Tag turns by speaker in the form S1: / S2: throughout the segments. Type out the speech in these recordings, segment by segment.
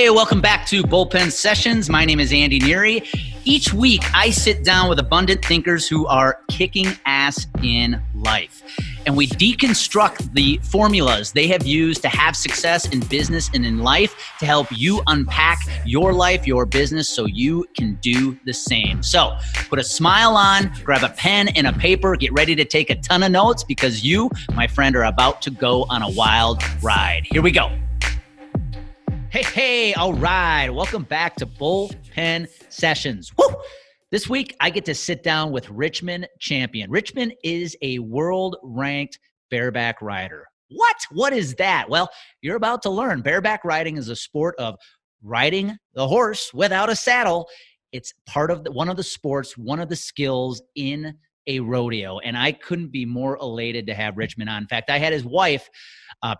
S1: Hey, welcome back to Bullpen Sessions. My name is Andy Neary. Each week, I sit down with abundant thinkers who are kicking ass in life. And we deconstruct the formulas they have used to have success in business and in life to help you unpack your life, your business, so you can do the same. So put a smile on, grab a pen and a paper, get ready to take a ton of notes because you, my friend, are about to go on a wild ride. Here we go. Hey, all right. Welcome back to Bullpen Sessions. Woo! This week, I get to sit down with Richmond Champion. Richmond is a world-ranked bareback rider. What? What is that? Well, you're about to learn. Bareback riding is a sport of riding the horse without a saddle. It's part of one of the sports, one of the skills in a rodeo, and I couldn't be more elated to have Richmond on. In fact, I had his wife,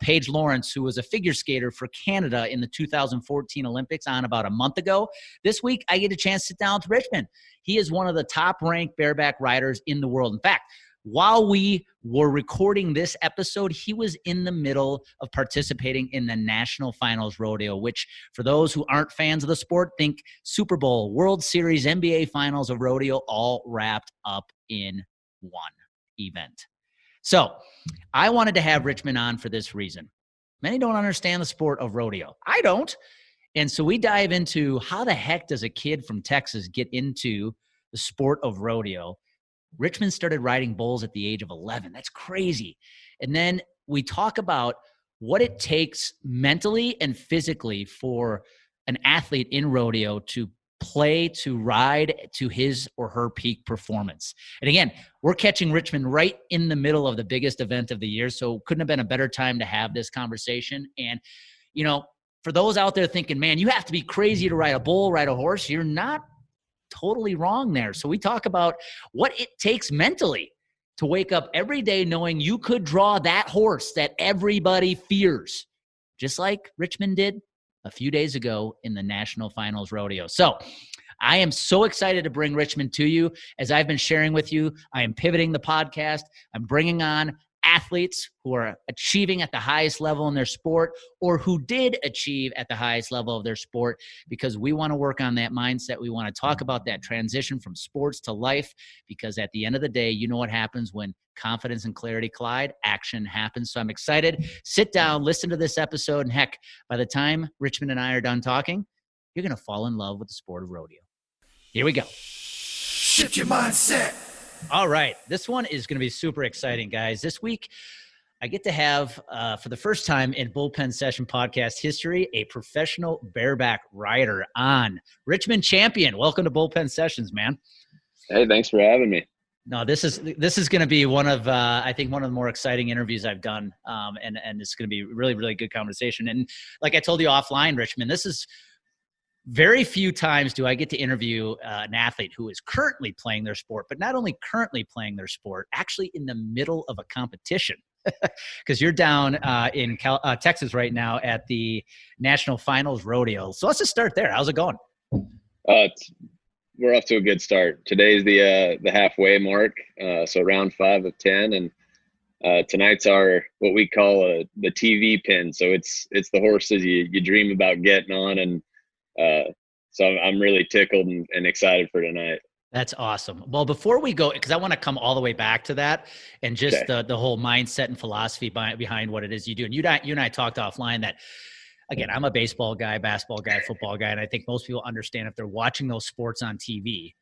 S1: Paige Lawrence, who was a figure skater for Canada in the 2014 Olympics, on about a month ago. This week, I get a chance to sit down with Richmond. He is one of the top-ranked bareback riders in the world. In fact, while we were recording this episode, he was in the middle of participating in the National Finals Rodeo, which for those who aren't fans of the sport, think Super Bowl, World Series, NBA Finals of rodeo, all wrapped up in one event. So I wanted to have Richmond on for this reason. Many don't understand the sport of rodeo. I don't. And so we dive into how the heck does a kid from Texas get into the sport of rodeo? Richmond started riding bulls at the age of 11. That's crazy. And then we talk about what it takes mentally and physically for an athlete in rodeo to play, to ride to his or her peak performance. And again, we're catching Richmond right in the middle of the biggest event of the year, so couldn't have been a better time to have this conversation. And, you know, for those out there thinking, man, you have to be crazy to ride a bull, ride a horse, you're not totally wrong there. So we talk about what it takes mentally to wake up every day knowing you could draw that horse that everybody fears, just like Richmond did a few days ago in the National Finals Rodeo. So I am so excited to bring Richmond to you. As I've been sharing with you, I am pivoting the podcast. I'm bringing on athletes who are achieving at the highest level in their sport or who did achieve at the highest level of their sport, because we want to work on that mindset. We want to talk about that transition from sports to life, because at the end of the day, you know what happens when confidence and clarity collide? Action happens. So I'm excited. Sit down, listen to this episode, and heck, by the time Richmond and I are done talking, you're going to fall in love with the sport of rodeo. Here we go.
S2: Shift your mindset.
S1: All right. This one is going to be super exciting, guys. This week, I get to have, for the first time in Bullpen Session podcast history, a professional bareback rider on. Richmond Champion. Welcome to Bullpen Sessions, man.
S3: Hey, thanks for having me.
S1: No, this is going to be one of, I think, one of the more exciting interviews I've done. And it's going to be really, really good conversation. And like I told you offline, Richmond, this is very few times do I get to interview an athlete who is currently playing their sport, but not only currently playing their sport, actually in the middle of a competition. Because you're down in Texas right now at the National Finals Rodeo. So let's just start there. How's it going?
S3: We're off to a good start. Today's the halfway mark, so round 5 of 10, and tonight's our what we call the TV pin. So it's the horses you dream about getting on, and so I'm really tickled and excited for tonight.
S1: That's awesome. Well, before we go, because I want to come all the way back to that and just the whole mindset and philosophy behind what it is you do. And you and I talked offline that, again, I'm a baseball guy, basketball guy, football guy, and I think most people understand if they're watching those sports on TV,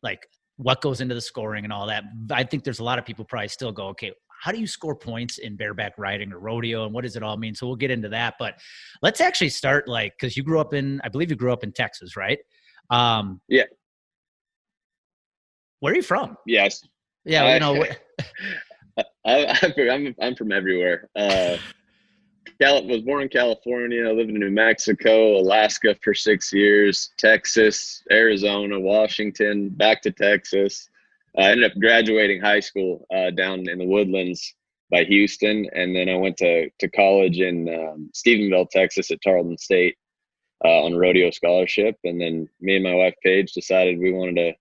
S1: like what goes into the scoring and all that. I think there's a lot of people probably still go, okay, how do you score points in bareback riding or rodeo, and what does it all mean? So we'll get into that, but let's actually start because you grew up I believe you grew up in Texas, right?
S3: Yeah.
S1: Where are you from?
S3: Yes.
S1: Yeah,
S3: I'm from everywhere. Was born in California, lived in New Mexico, Alaska for 6 years, Texas, Arizona, Washington, back to Texas. I ended up graduating high school down in the Woodlands by Houston, and then I went to college in Stevensville, Texas at Tarleton State on a rodeo scholarship. And then me and my wife, Paige, decided we wanted to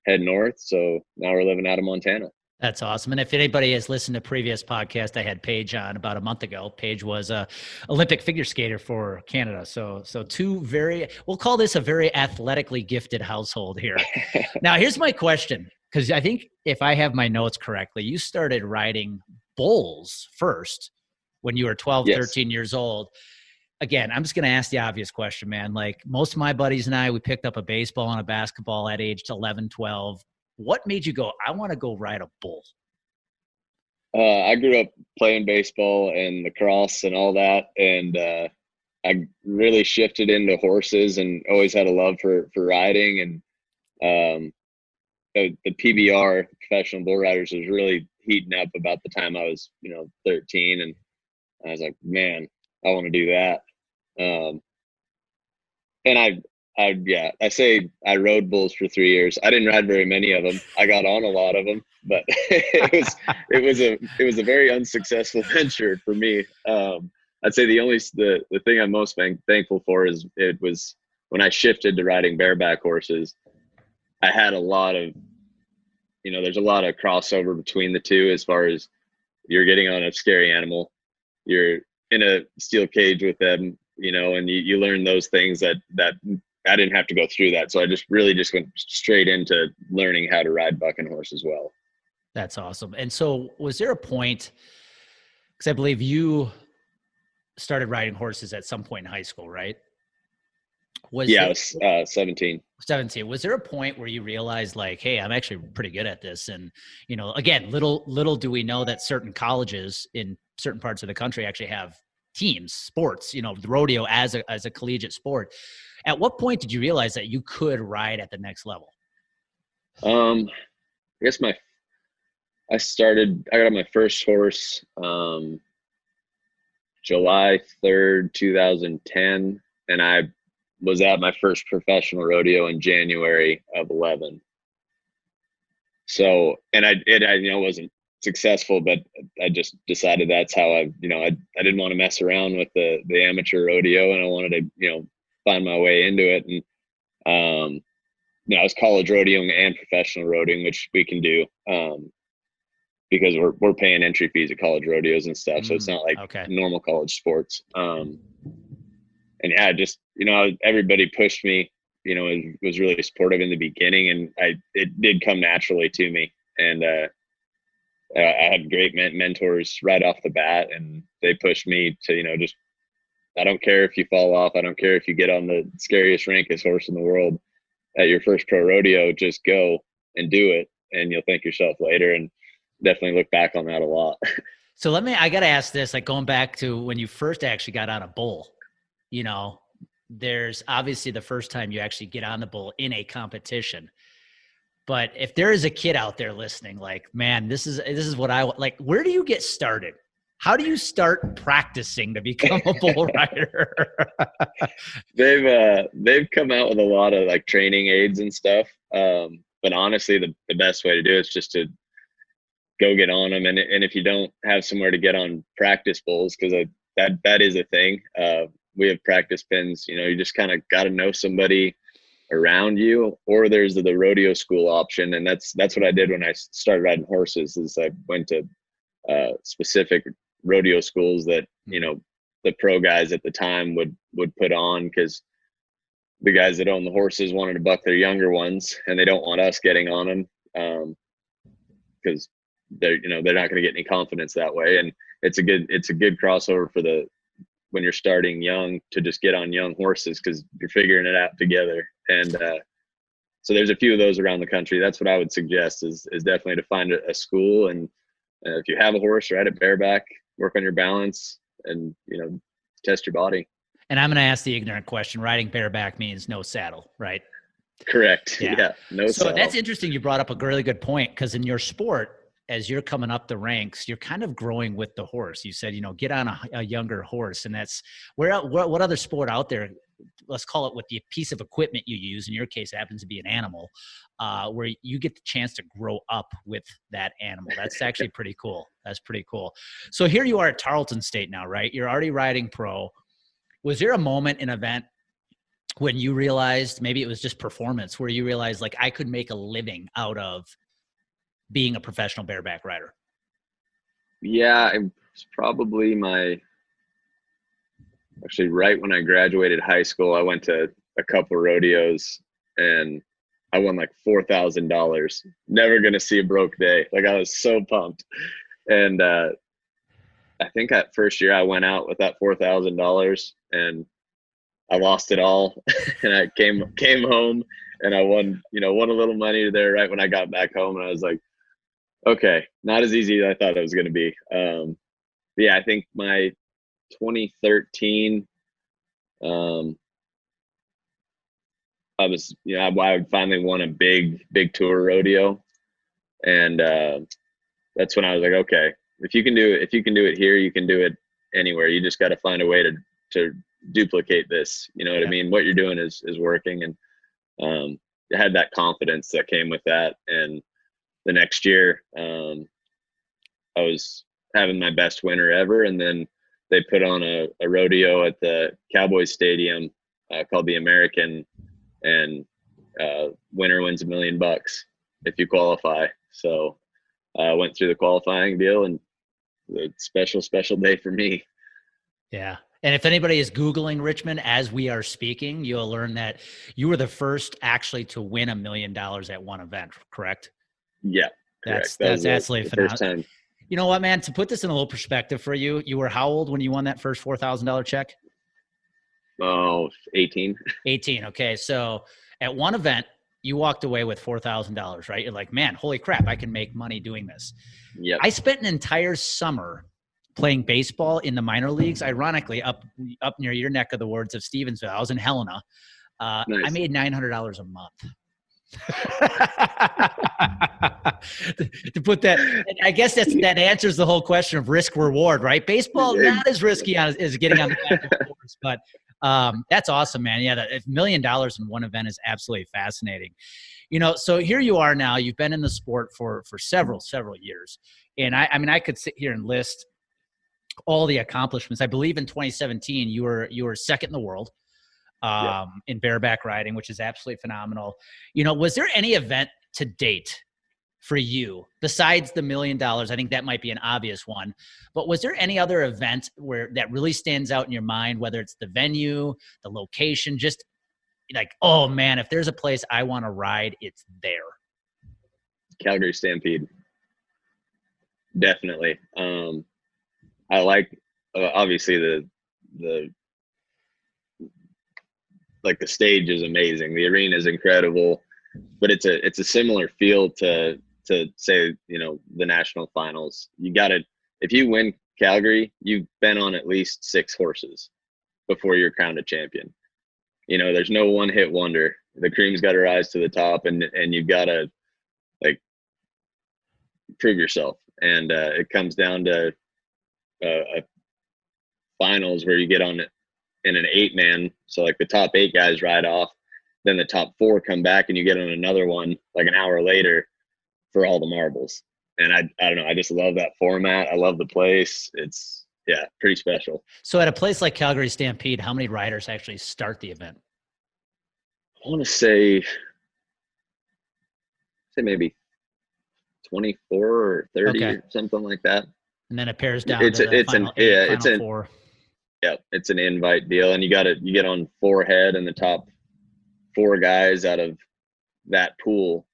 S3: head north, so now we're living out of Montana.
S1: That's awesome. And if anybody has listened to previous podcast, I had Paige on about a month ago. Paige was a Olympic figure skater for Canada. So we'll call this a very athletically gifted household here. Now, here's my question, because I think if I have my notes correctly, you started riding bulls first when you were 12,
S3: Yes.
S1: 13 years old. Again, I'm just going to ask the obvious question, man. Like most of my buddies and I, we picked up a baseball and a basketball at age 11, 12. What made you go, I want to go ride a bull?
S3: I grew up playing baseball and lacrosse and all that. And I really shifted into horses and always had a love for riding. And the PBR, professional bull riders, was really heating up about the time I was, 13. And I was like, man, I want to do that. And I say I rode bulls for 3 years. I didn't ride very many of them. I got on a lot of them, but it was a very unsuccessful venture for me. I'd say the thing I'm most thankful for is it was when I shifted to riding bareback horses. I had a lot of, there's a lot of crossover between the two as far as you're getting on a scary animal, you're in a steel cage with them, and you learn those things that I didn't have to go through that. So I just went straight into learning how to ride bucking horse as well.
S1: That's awesome. And so was there a point, because I believe you started riding horses at some point in high school, right?
S3: I was 17.
S1: 17. Was there a point where you realized like, hey, I'm actually pretty good at this? And, again, little do we know that certain colleges in certain parts of the country actually have teams, sports, the rodeo as a collegiate sport. At what point did you realize that you could ride at the next level?
S3: I guess I got my first horse July 3rd, 2010, and I was at my first professional rodeo in January of 11. So, and I wasn't successful, but I just decided that's how I didn't want to mess around with the amateur rodeo, and I wanted to, find my way into it. And, I was college rodeoing and professional rodeoing, which we can do, because we're paying entry fees at college rodeos and stuff. So it's not like normal college sports. And yeah, just, everybody pushed me, was really supportive in the beginning, and it did come naturally to me. And, I had great mentors right off the bat, and they pushed me to, just, I don't care if you fall off. I don't care if you get on the scariest, rankest horse in the world at your first pro rodeo, just go and do it. And you'll thank yourself later. And definitely look back on that a lot.
S1: So I got to ask this, like going back to when you first actually got on a bull, there's obviously the first time you actually get on the bull in a competition. But if there is a kid out there listening, like, man, this is what I like, where do you get started? How do you start practicing to become a bull rider?
S3: They've come out with a lot of like training aids and stuff. But honestly, the best way to do it is just to go get on them. And if you don't have somewhere to get on practice bulls, because that is a thing. We have practice pins, you just kind of got to know somebody around you, or there's the rodeo school option. And that's what I did when I started riding horses, is I went to specific rodeo schools that, the pro guys at the time would put on, because the guys that own the horses wanted to buck their younger ones, and they don't want us getting on them, because they're not going to get any confidence that way. And it's a good crossover for when you're starting young, to just get on young horses, because you're figuring it out together. And so there's a few of those around the country. That's what I would suggest is definitely to find a school. And if you have a horse, ride it bareback, work on your balance, and test your body.
S1: And I'm going to ask the ignorant question. Riding bareback means no saddle, right?
S3: Correct. Yeah. No
S1: so
S3: saddle.
S1: That's interesting. You brought up a really good point, because in your sport, as you're coming up the ranks, you're kind of growing with the horse. You said, get on a younger horse, and that's what other sport out there, let's call it, with the piece of equipment you use, in your case, it happens to be an animal, where you get the chance to grow up with that animal. That's actually pretty cool. That's pretty cool. So here you are at Tarleton State now, right? You're already riding pro. Was there a moment, an event, when you realized, maybe it was just performance, where you realized like, I could make a living out of being a professional bareback rider?
S3: Yeah, it was probably actually right when I graduated high school, I went to a couple rodeos and I won like $4,000. Never going to see a broke day. Like, I was so pumped. And I think that first year I went out with that $4,000 and I lost it all. And I came home and I won a little money there right when I got back home. And I was like, okay, not as easy as I thought it was going to be. Yeah, I think my 2013, I finally won a big tour rodeo, and that's when I was like, okay, if you can do it here, you can do it anywhere. You just got to find a way to duplicate this. You know what I mean? What you're doing is working, and I had that confidence that came with that. And the next year, I was having my best winter ever, and then they put on a rodeo at the Cowboys Stadium called the American, and winner wins $1 million if you qualify. So I went through the qualifying deal, and it's a special day for me.
S1: Yeah. And if anybody is Googling Richmond as we are speaking, you'll learn that you were the first actually to win $1 million at one event, correct?
S3: Yeah.
S1: That's
S3: correct.
S1: absolutely
S3: the first
S1: phenomenal.
S3: time.
S1: You know what, man? To put this in a little perspective for you, you were how old when you won that first $4,000 check?
S3: Oh, 18.
S1: 18. Okay. So at one event, you walked away with $4,000, right? You're like, man, holy crap, I can make money doing this.
S3: Yep.
S1: I spent an entire summer playing baseball in the minor leagues, ironically, up near your neck of the woods of Stevensville. I was in Helena.
S3: Nice.
S1: I made $900 a month. To put that, I guess that answers the whole question of risk reward, right? Baseball not as risky as getting on the back of the course, but that's awesome, man. Yeah, $1 million in one event is absolutely fascinating. So here you are now. You've been in the sport for several years, and I mean, I could sit here and list all the accomplishments. I believe in 2017 you were second in the world in bareback riding, which is absolutely phenomenal. Was there any event to date for you besides the $1 million? I think that might be an obvious one, but was there any other event that really stands out in your mind, whether it's the venue, the location, just like, oh man, if there's a place I want to ride, it's there?
S3: Calgary Stampede. Definitely. I like, obviously the stage is amazing. The arena is incredible, but it's a similar feel to say, the national finals. If you win Calgary, you've been on at least 6 horses before you're crowned a champion. There's no one hit wonder. The cream's got to rise to the top, and you've got to prove yourself. And it comes down to a finals where you get on it in an 8-man. So the top 8 guys ride off, then the top 4 come back, and you get on another one an hour later for all the marbles. And I don't know, I just love that format. I love the place. It's pretty special.
S1: So at a place like Calgary Stampede, how many riders actually start the event?
S3: I want to say maybe 24 or 30 or something like that.
S1: And then it pairs down to the final 4.
S3: Yeah, it's an invite deal, and you get on 4 head, and the top 4 guys out of that pool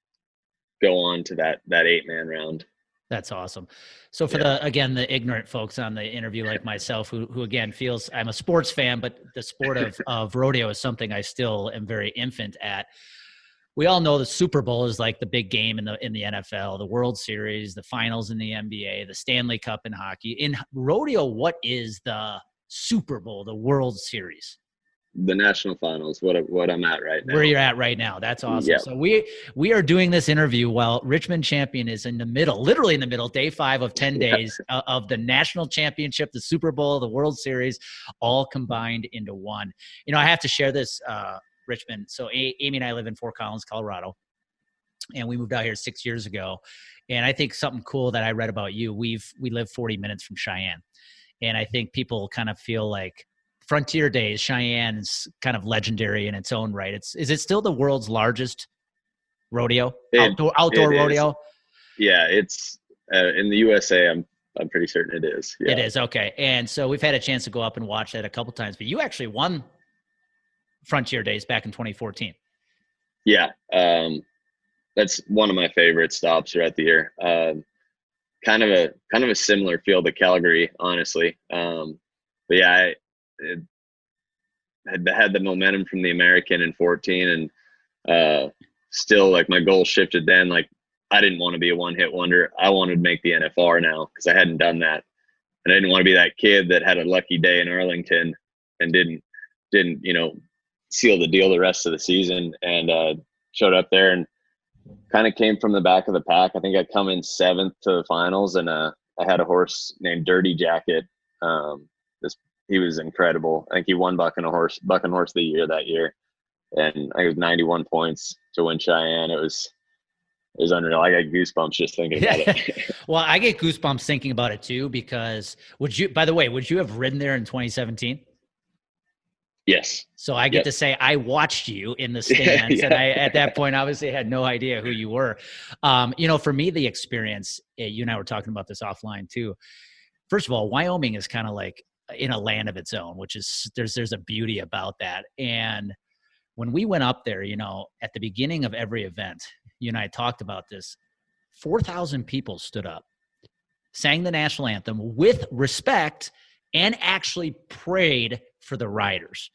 S3: go on to that 8-man round.
S1: That's awesome. So for the ignorant folks on the interview like myself, who again feels I'm a sports fan, but the sport of rodeo is something I still am very infant at. We all know the Super Bowl is like the big game in the NFL, the World Series, the finals in the NBA, the Stanley Cup in hockey. In rodeo, what is the Super Bowl, the World Series?
S3: The national finals, what I'm at right now.
S1: Where you're at right now. That's awesome.
S3: Yep.
S1: So we are doing this interview while Richmond Champion is in the middle, literally in the middle, day 5 of 10 days of the national championship, the Super Bowl, the World Series, all combined into one. I have to share this, Richmond. So Amy and I live in Fort Collins, Colorado, and we moved out here 6 years ago. And I think something cool that I read about you, we live 40 minutes from Cheyenne. And I think people kind of feel like Frontier Days, Cheyenne's kind of legendary in its own right. Is it still the world's largest rodeo? Outdoor rodeo?
S3: Yeah, it's in the USA. I'm pretty certain it is. Yeah.
S1: It is. Okay. And so we've had a chance to go up and watch that a couple times, but you actually won Frontier Days back in 2014.
S3: Yeah. That's one of my favorite stops throughout the year. Kind of a similar feel to Calgary, honestly. But yeah, I had the momentum from the American in 14, and still, like, my goal shifted then. Like, I didn't want to be a one-hit wonder. I wanted to make the NFR now because I hadn't done that, and I didn't want to be that kid that had a lucky day in Arlington and didn't seal the deal the rest of the season, and showed up there and kind of came from the back of the pack. I think I come in 7th to the finals, and I had a horse named Dirty Jacket. He was incredible. I think he won Bucking Horse of the Year that year, and I think it was 91 points to win Cheyenne. It was unreal. I got goosebumps just thinking about it.
S1: Well, I get goosebumps thinking about it too, because would you have ridden there in 2017?
S3: Yes.
S1: So I get to say I watched you in the stands, and I, at that point, obviously had no idea who you were. For me, the experience, you and I were talking about this offline too. First of all, Wyoming is kind of like in a land of its own, which is there's a beauty about that. And when we went up there, at the beginning of every event, you and I talked about this, 4,000 people stood up, sang the national anthem with respect, and actually prayed for the riders.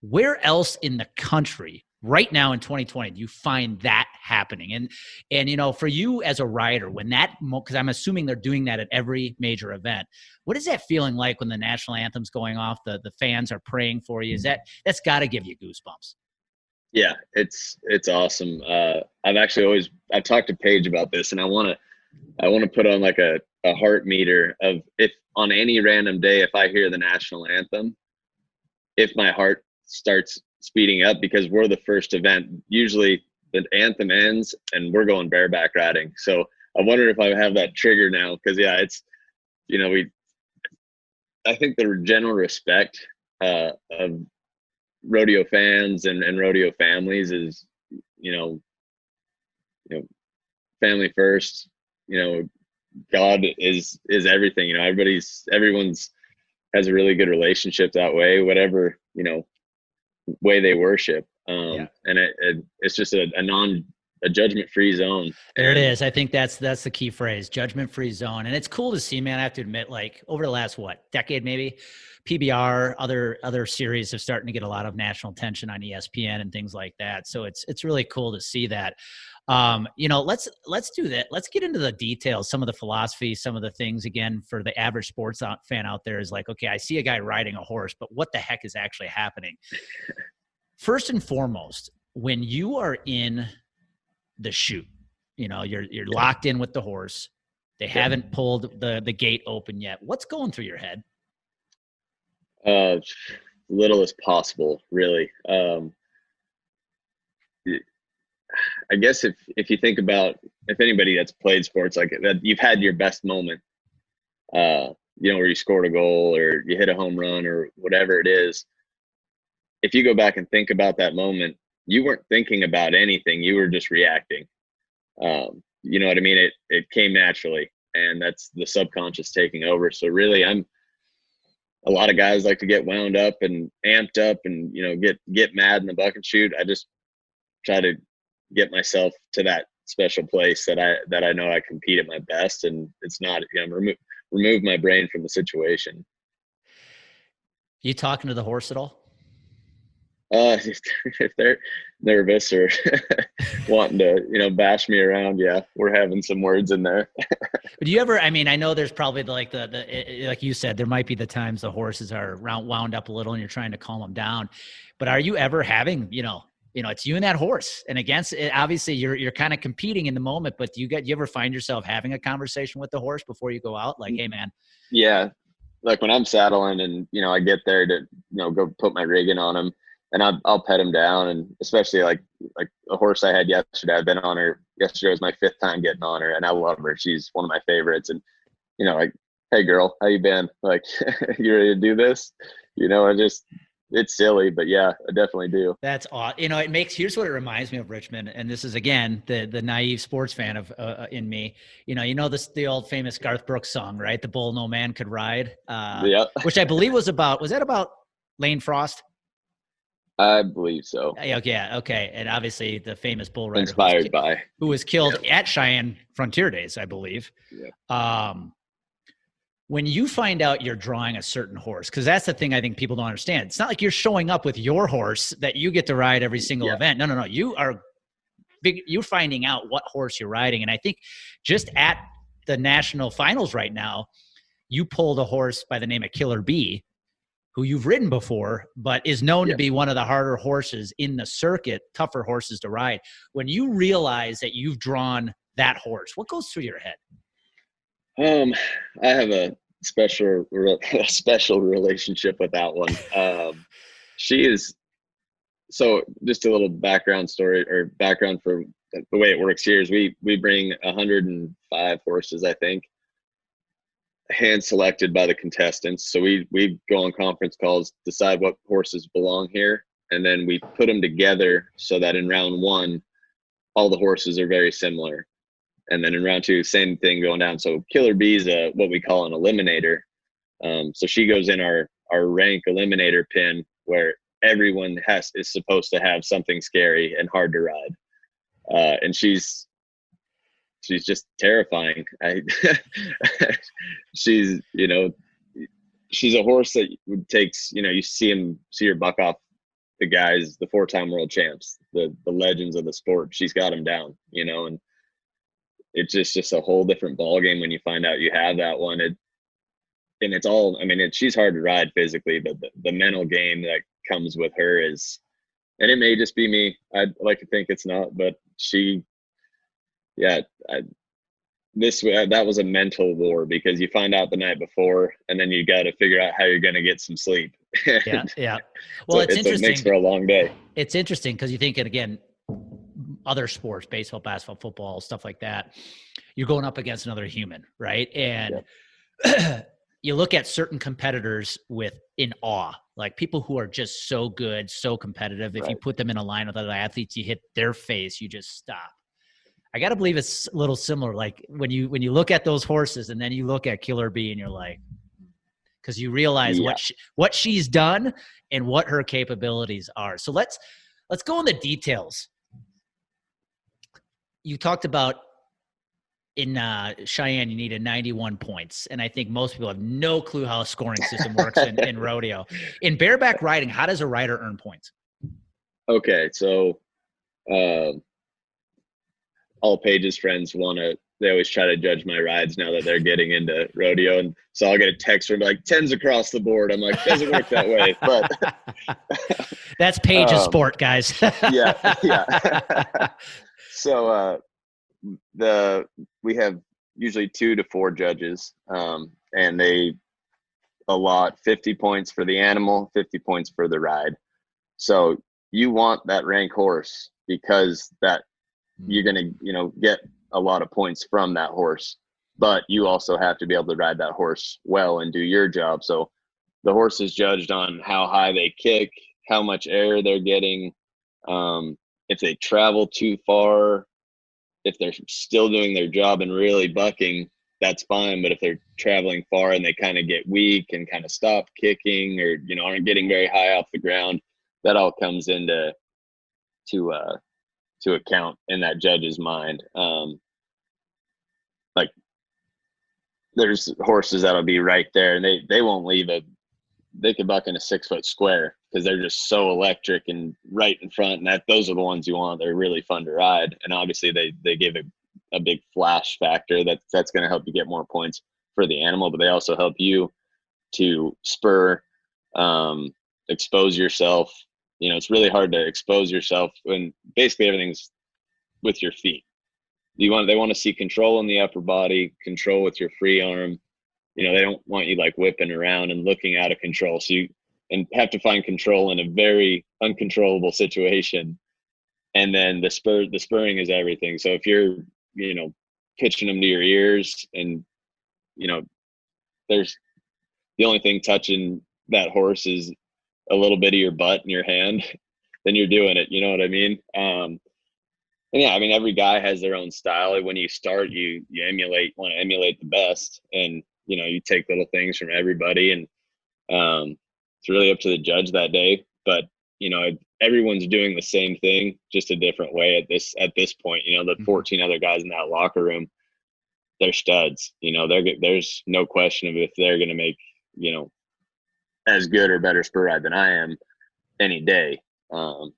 S1: Where else in the country right now in 2020 do you find that happening? And for you as a rider, when that, because I'm assuming they're doing that at every major event, what is that feeling like when the national anthem's going off, the fans are praying for you? That's got to give you goosebumps?
S3: Yeah, it's awesome. I've talked to Paige about this, and I want to put on like a heart meter of, if on any random day, if I hear the national anthem, if my heart starts speeding up, because we're the first event. Usually the anthem ends and we're going bareback riding. So I wonder if I have that trigger now, because it's, I think the general respect of rodeo fans and rodeo families is, family first. God is everything. Everyone's has a really good relationship that way, whatever way they worship. And it's just a judgment-free zone.
S1: There it is. I think that's the key phrase, judgment-free zone. And it's cool to see, man. I have to admit, like, over the last decade maybe, PBR, other series have starting to get a lot of national attention on ESPN and things like that. So it's really cool to see that. Let's do that. Let's get into the details, some of the philosophy, some of the things, again, for the average sports fan out there is like, okay, I see a guy riding a horse, but what the heck is actually happening? First and foremost, when you are in the chute, you're locked in with the horse. They haven't pulled the gate open yet. What's going through your head?
S3: Little as possible, really. I guess if you think about, if anybody that's played sports like that, you've had your best moment, where you scored a goal or you hit a home run or whatever it is. If you go back and think about that moment, you weren't thinking about anything. You were just reacting. You know what I mean? It came naturally, and that's the subconscious taking over. So really, a lot of guys like to get wound up and amped up and, get mad in the bucket chute. I just try to get myself to that special place that I know I compete at my best, and it's not, remove my brain from the situation.
S1: You talking to the horse at all?
S3: If they're nervous or wanting to, bash me around, yeah, we're having some words in there.
S1: Do you ever, I know there's probably like like you said, there might be the times the horses are wound up a little and you're trying to calm them down, but are you ever having, it's you and that horse, and against it, obviously you're kind of competing in the moment, but do you ever find yourself having a conversation with the horse before you go out? Like, hey man.
S3: Yeah. Like when I'm saddling and, I get there to, go put my rigging on him, and I'll pet him down. And especially like a horse I had yesterday, I've been on her. Yesterday was my 5th time getting on her, and I love her. She's one of my favorites. And, like, hey girl, how you been? Like, you ready to do this? I just it's silly, but yeah, I definitely do.
S1: That's odd. Here's what it reminds me of, Richmond. And this is, again, the naive sports fan of in me. The old famous Garth Brooks song, right? The Bull No Man Could Ride,
S3: Yeah,
S1: which I believe was that about Lane Frost?
S3: I believe so.
S1: Yeah. Okay. And obviously the famous bull rider
S3: Inspired by.
S1: who was killed at Cheyenne Frontier Days, I believe.
S3: Yeah.
S1: When you find out you're drawing a certain horse, because that's the thing I think people don't understand. It's not like you're showing up with your horse that you get to ride every single event. No. You're finding out what horse you're riding. And I think just at the national finals right now, you pulled a horse by the name of Killer Bee, who you've ridden before, but is known to be one of the harder horses in the circuit, tougher horses to ride. When you realize that you've drawn that horse, what goes through your head?
S3: I have a special relationship with that one. She is, so just a little background story or background for the way it works here is we bring 105 horses, I think, hand selected by the contestants. So we go on conference calls, decide what horses belong here, and then we put them together so that in round one, all the horses are very similar. And then in round two, same thing going down. So Killer Bee is what we call an eliminator. So she goes in our rank eliminator pin where everyone is supposed to have something scary and hard to ride. And she's just terrifying. She's a horse that takes, you see her buck off the guys, the 4-time world champs, the legends of the sport. She's got them down, and it's just a whole different ball game when you find out you have that one. She's hard to ride physically, but the mental game that comes with her is, and it may just be me. I'd like to think it's not, but that was a mental war because you find out the night before and then you got to figure out how you're going to get some sleep.
S1: Yeah. Well, it's interesting.
S3: It makes for a long day.
S1: It's interesting because you think, and again, other sports, baseball, basketball, football, stuff like that, you're going up against another human, right? And you look at certain competitors in awe, like people who are just so good, so competitive. If you put them in a line with other athletes, you hit their face, you just stop. I got to believe it's a little similar. Like when you look at those horses and then you look at Killer Bee and you're like, because you realize what she's done and what her capabilities are. So let's go in the details. You talked about in Cheyenne, you needed 91 points. And I think most people have no clue how a scoring system works in rodeo. In bareback riding, how does a rider earn points?
S3: Okay. So, all Paige's friends they always try to judge my rides now that they're getting into rodeo. And so I'll get a text from like 10s across the board. I'm like, doesn't work that way, but
S1: that's Paige's sport, guys.
S3: Yeah. So, we have usually 2 to 4 judges, and they allot 50 points for the animal, 50 points for the ride. So you want that rank horse because that you're going to, get a lot of points from that horse, but you also have to be able to ride that horse well and do your job. So the horse is judged on how high they kick, how much air they're getting, if they travel too far, if they're still doing their job and really bucking, that's fine. But if they're traveling far and they kind of get weak and kind of stop kicking or, aren't getting very high off the ground, that all comes into account in that judge's mind. Like there's horses that'll be right there and they won't leave they could buck in a 6-foot square because they're just so electric and right in front. And those are the ones you want. They're really fun to ride. And obviously they give a big flash factor that's going to help you get more points for the animal, but they also help you to spur, expose yourself. It's really hard to expose yourself when basically everything's with your feet. They want to see control in the upper body, control with your free arm. They don't want you like whipping around and looking out of control. So you have to find control in a very uncontrollable situation. And then the spurring is everything. So if you're, pitching them to your ears and, there's the only thing touching that horse is a little bit of your butt in your hand, then you're doing it. You know what I mean? And yeah, I mean, every guy has their own style. When you start, you want to emulate the best, and you take little things from everybody, and it's really up to the judge that day. But everyone's doing the same thing, just a different way at this point. The 14 other guys in that locker room, they're studs. There's no question of if they're going to make as good or better spur ride than I am any day. But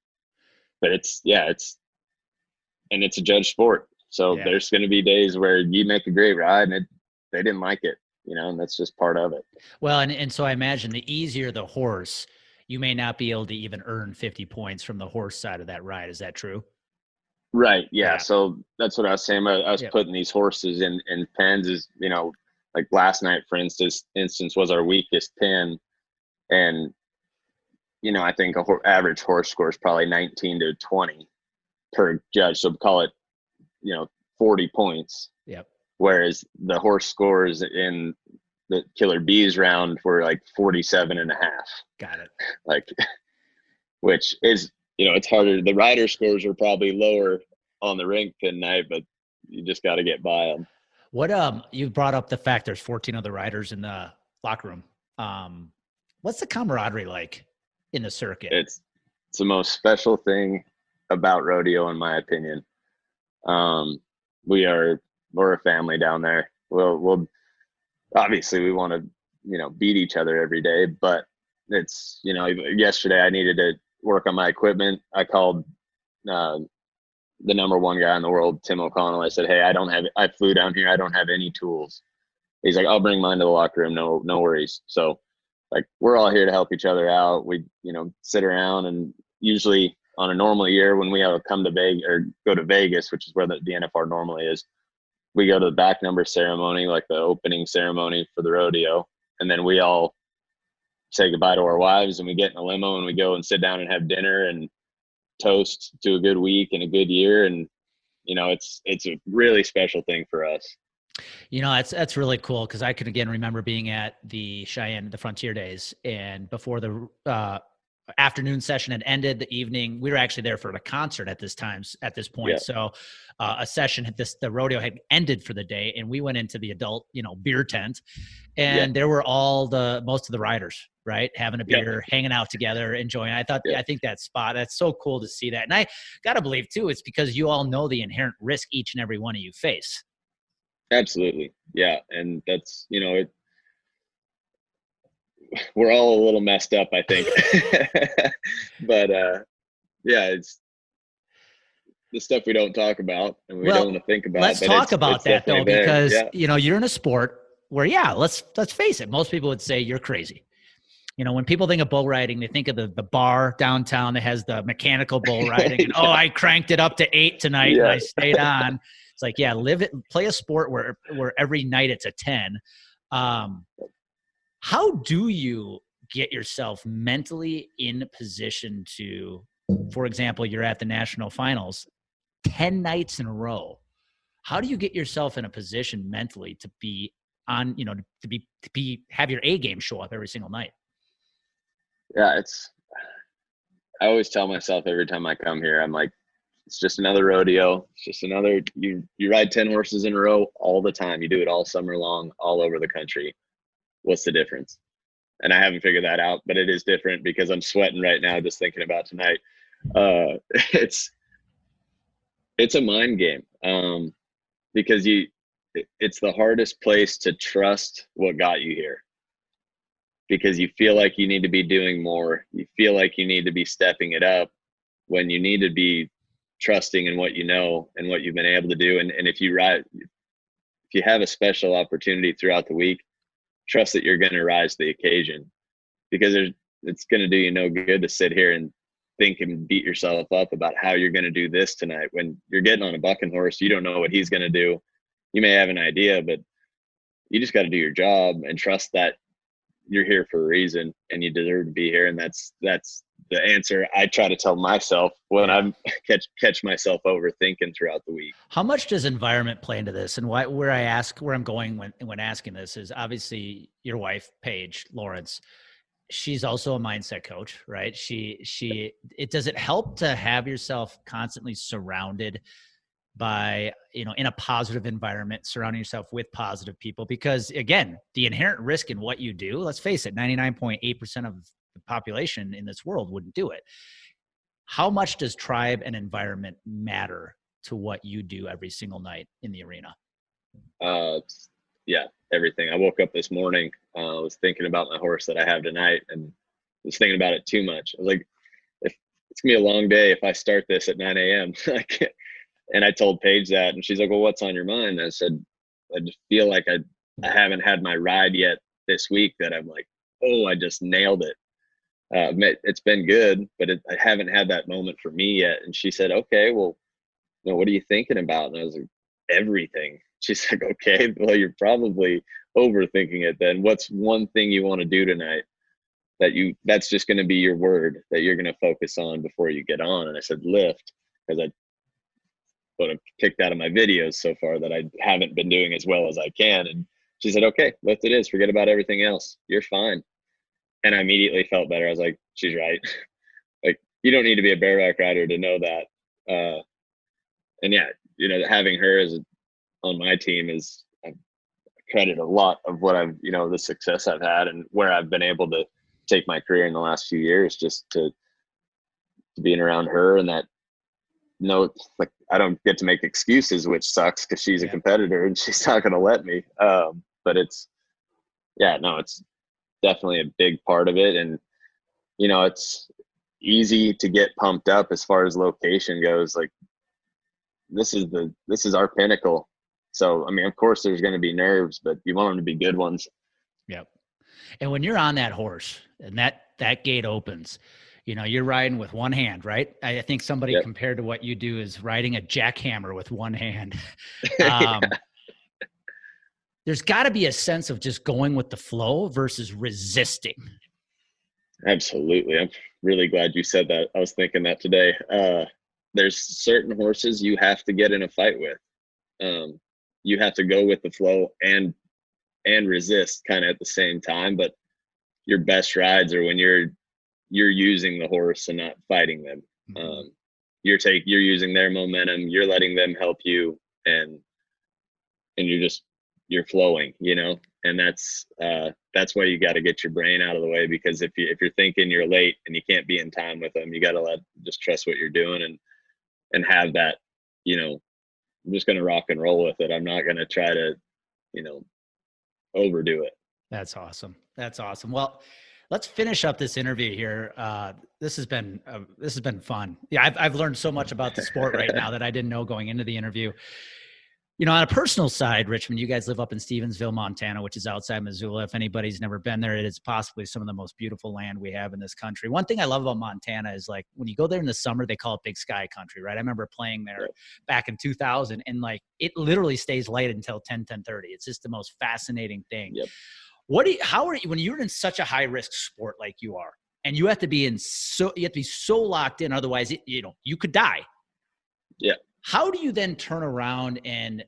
S3: it's a judge sport. So there's going to be days where you make a great ride and they didn't like it, and that's just part of it.
S1: Well, and so I imagine the easier the horse, you may not be able to even earn 50 points from the horse side of that ride. Is that true?
S3: Right. Yeah. So that's what I was saying. I was putting these horses in pens is, like last night, for instance, was our weakest pen. And, I think average horse score is probably 19 to 20 per judge. So call it, 40 points.
S1: Yep.
S3: Whereas the horse scores in the Killer Bees round were like 47 and a half.
S1: Got it.
S3: Like, which is, it's harder. The rider scores are probably lower on the rink pin night, but you just got to get by them.
S1: What, you brought up the fact there's 14 other riders in the locker room. What's the camaraderie like in the circuit?
S3: It's the most special thing about rodeo, in my opinion. We're a family down there. We'll obviously we want to, beat each other every day, but it's, yesterday I needed to work on my equipment. I called, the number one guy in the world, Tim O'Connell. I said, hey, I flew down here. I don't have any tools. He's like, I'll bring mine to the locker room. No worries. So like, we're all here to help each other out. We, sit around, and usually on a normal year when we come to Vegas or go to Vegas, which is where the NFR normally is, we go to the back number ceremony, like the opening ceremony for the rodeo. And then we all say goodbye to our wives and we get in a limo and we go and sit down and have dinner and toast to a good week and a good year. And, it's a really special thing for us.
S1: That's really cool. Cause I can again remember being at the Cheyenne, the Frontier Days, and before the afternoon session had ended, the evening, we were actually there for a concert at this point. Yeah. So a session the rodeo had ended for the day, and we went into the adult, beer tent, and there were most of the riders, right? Having a beer, hanging out together, enjoying. I think that's so cool to see that. And I got to believe too, it's because you all know the inherent risk each and every one of you face.
S3: Absolutely. Yeah. And that's, we're all a little messed up, I think. But it's the stuff we don't talk about and we don't want to think about.
S1: Let's talk about that though, because you're in a sport where, let's face it, most people would say you're crazy. When people think of bull riding, they think of the bar downtown that has the mechanical bull riding. And, I cranked it up to 8 tonight and I stayed on. It's like, live it, play a sport where every night it's a 10. How do you get yourself mentally in position to, for example, you're at the national finals 10 nights in a row. How do you get yourself in a position mentally to be on, have your A game show up every single night?
S3: Yeah, I always tell myself every time I come here, I'm like, it's just another rodeo. It's just another, you ride 10 horses in a row all the time. You do it all summer long, all over the country. What's the difference? And I haven't figured that out, but it is different because I'm sweating right now just thinking about tonight. It's a mind game because it's the hardest place to trust what got you here, because you feel like you need to be doing more. You feel like you need to be stepping it up when you need to be trusting in what you know and what you've been able to do. And if you have a special opportunity throughout the week, trust that you're going to rise to the occasion, because it's going to do you no good to sit here and think and beat yourself up about how you're going to do this tonight. When you're getting on a bucking horse, you don't know what he's going to do. You may have an idea, but you just got to do your job and trust that you're here for a reason and you deserve to be here. And that's the answer I try to tell myself when I'm catch myself overthinking throughout the week.
S1: How much does environment play into this? And where I'm going when asking this is obviously your wife, Paige Lawrence, she's also a mindset coach, right? Does it help to have yourself constantly surrounded by, in a positive environment, surrounding yourself with positive people? Because again, the inherent risk in what you do, let's face it, 99.8% of the population in this world wouldn't do it. How much does tribe and environment matter to what you do every single night in the arena?
S3: Yeah, everything. I woke up this morning, was thinking about my horse that I have tonight, and was thinking about it too much. I was like, if it's gonna be a long day if I start this at 9 a.m. And I told Paige that, and she's like, well, what's on your mind? I said, I just feel like I haven't had my ride yet this week that I'm like, oh, I just nailed it. It's been good, but I haven't had that moment for me yet. And she said, okay, well, what are you thinking about? And I was like, everything. She's like, okay, well, you're probably overthinking it then. What's one thing you want to do tonight that's just going to be your word that you're going to focus on before you get on? And I said, lift, because what I've kicked out of my videos so far that I haven't been doing as well as I can. And she said, okay, lift it is. Forget about everything else. You're fine. And I immediately felt better. I was like, she's right. Like, you don't need to be a bareback rider to know that. And yeah, having her on my team is, I credit a lot of what I've, the success I've had and where I've been able to take my career in the last few years, just to being around her. And that, like, I don't get to make excuses, which sucks because she's a competitor and she's not going to let me. But it's definitely a big part of it. And, it's easy to get pumped up as far as location goes. Like, this is our pinnacle. So, I mean, of course there's going to be nerves, but you want them to be good ones.
S1: Yep. And when you're on that horse and that gate opens, you're riding with one hand, right? I think somebody compared to what you do is riding a jackhammer with one hand. There's got to be a sense of just going with the flow versus resisting.
S3: Absolutely. I'm really glad you said that. I was thinking that today. There's certain horses you have to get in a fight with. You have to go with the flow and resist kind of at the same time. But your best rides are when you're using the horse and not fighting them. Mm-hmm. You're using their momentum, you're letting them help you, and you're flowing, and that's why you got to get your brain out of the way, because if you're thinking you're late and you can't be in time with them, you got to just trust what you're doing and have that, I'm just going to rock and roll with it. I'm not going to try to, overdo it.
S1: That's awesome. Well, let's finish up this interview here. This has been fun. Yeah, I've learned so much about the sport right now that I didn't know going into the interview. On a personal side, Richmond, you guys live up in Stevensville, Montana, which is outside Missoula. If anybody's never been there, it is possibly some of the most beautiful land we have in this country. One thing I love about Montana is, like, when you go there in the summer, they call it Big Sky Country, right? I remember playing there back in 2000, and like, it literally stays light until 10:30. It's just the most fascinating thing.
S3: Yep.
S1: When you're in such a high risk sport like you are, and you have to be so locked in, otherwise, you could die.
S3: Yeah.
S1: How do you then turn around and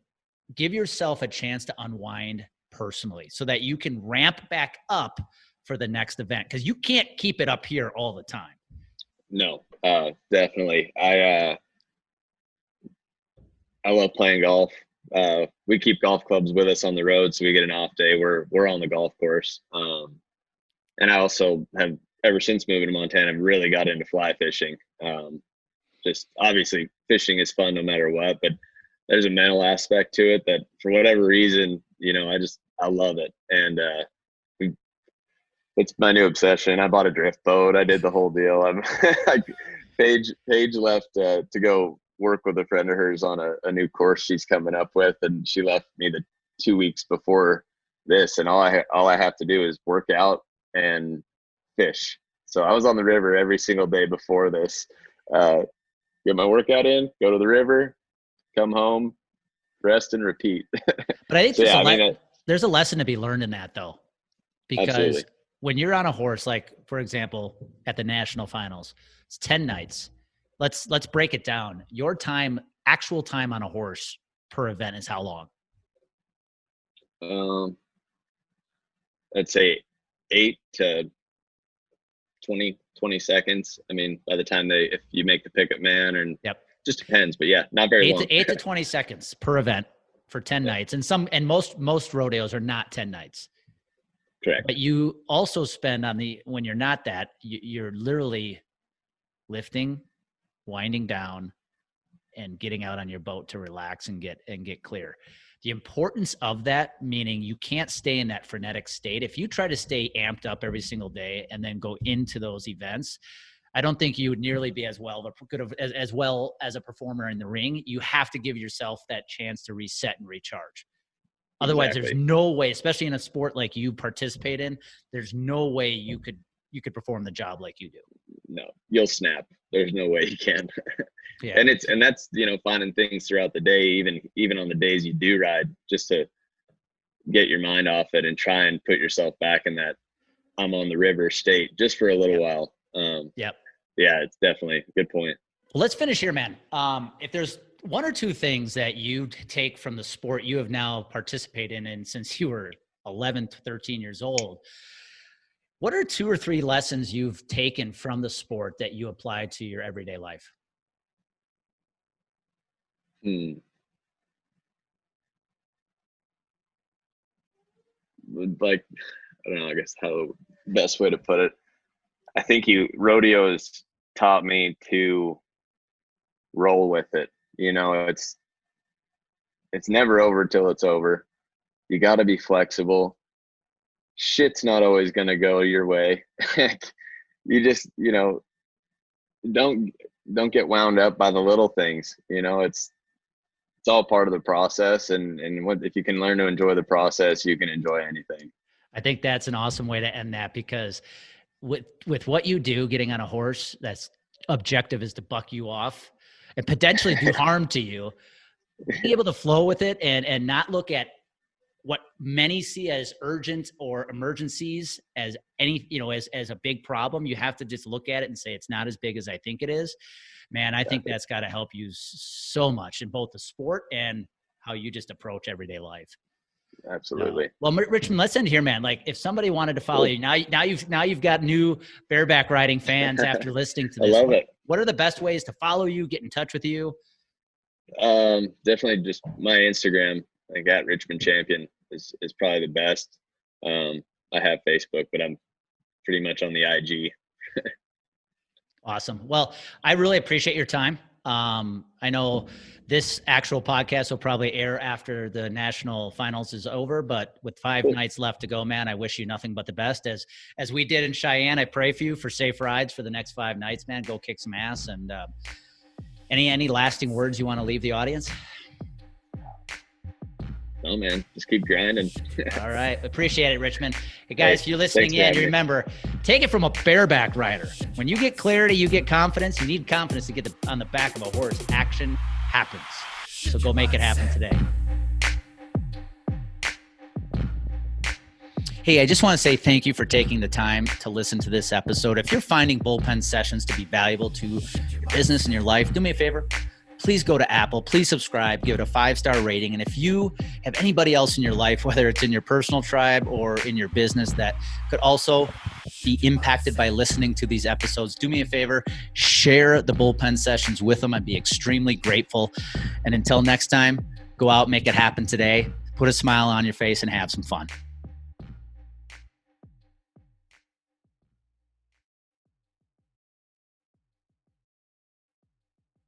S1: give yourself a chance to unwind personally so that you can ramp back up for the next event? Because you can't keep it up here all the time.
S3: No, definitely. I love playing golf. We keep golf clubs with us on the road, so we get an off day. We're on the golf course. And I also have, ever since moving to Montana, really got into fly fishing. Just obviously fishing is fun no matter what, but there's a mental aspect to it that, for whatever reason, I love it. And it's my new obsession. I bought a drift boat. I did the whole deal. Paige left to go work with a friend of hers on a new course she's coming up with, and she left me the 2 weeks before this, and all I have to do is work out and fish. So I was on the river every single day before this. Get my workout in, go to the river, come home, rest and repeat.
S1: But I think there's a lesson to be learned in that, though, because absolutely. When you're on a horse, like, for example, at the national finals, it's 10 nights. Let's break it down. Your actual time on a horse per event is how long?
S3: I'd say 8 to 20 seconds. I mean, by the time if you make the pickup man, and
S1: yep,
S3: just depends, but yeah, not very long.
S1: 8 to 20 seconds per event for 10 nights. And most rodeos are not 10 nights.
S3: Correct.
S1: But you also spend when you're not that, you're literally lifting, winding down, and getting out on your boat to relax and get clear. The importance of that, meaning you can't stay in that frenetic state. If you try to stay amped up every single day and then go into those events, I don't think you would nearly be as well as a performer in the ring. You have to give yourself that chance to reset and recharge. Otherwise, There's no way, especially in a sport like you participate in, there's no way you could perform the job like you do.
S3: No, you'll snap. There's no way you can.
S1: Yeah.
S3: And that's, finding things throughout the day, even on the days you do ride, just to get your mind off it and try and put yourself back in that I'm on the river state just for a little while.
S1: Yep.
S3: Yeah, it's definitely a good point.
S1: Well, let's finish here, man. If there's one or two things that you take from the sport you have now participated in since you were 11 to 13 years old, what are 2 or 3 lessons you've taken from the sport that you apply to your everyday life?
S3: Like, I don't know, I guess how best way to put it. I think rodeo has taught me to roll with it. It's never over till it's over. You got to be flexible. Shit's not always going to go your way. You just, don't get wound up by the little things. It's all part of the process. And if you can learn to enjoy the process, you can enjoy anything.
S1: I think that's an awesome way to end that, because with what you do, getting on a horse that's objective is to buck you off and potentially do harm to you, be able to flow with it and not look at what many see as urgent or emergencies as as a big problem. You have to just look at it and say, it's not as big as I think it is. Man, I think that's got to help you so much in both the sport and how you just approach everyday life.
S3: Absolutely.
S1: Well, Richmond, let's end here, man. Like, if somebody wanted to follow you now you've got new bareback riding fans after listening to this.
S3: I love it.
S1: What are the best ways to follow you, get in touch with you?
S3: Definitely just my Instagram. I got Richmond Champion is probably the best. I have Facebook, but I'm pretty much on the IG.
S1: Awesome. Well, I really appreciate your time. I know this actual podcast will probably air after the national finals is over, but with 5 nights left to go, man, I wish you nothing but the best. As we did in Cheyenne, I pray for you for safe rides for the next 5 nights, man. Go kick some ass. And any lasting words you want to leave the audience?
S3: Oh, man, just keep grinding.
S1: All right. Appreciate it, Richmond. Hey, guys, if you're listening in, remember, take it from a bareback rider. When you get clarity, you get confidence. You need confidence to get on the back of a horse. Action happens. So go make it happen today. Hey, I just want to say thank you for taking the time to listen to this episode. If you're finding bullpen sessions to be valuable to your business and your life, do me a favor. Please go to Apple, please subscribe, give it a 5-star rating. And if you have anybody else in your life, whether it's in your personal tribe or in your business that could also be impacted by listening to these episodes, do me a favor, share the bullpen sessions with them. I'd be extremely grateful. And until next time, go out, make it happen today, put a smile on your face and have some fun.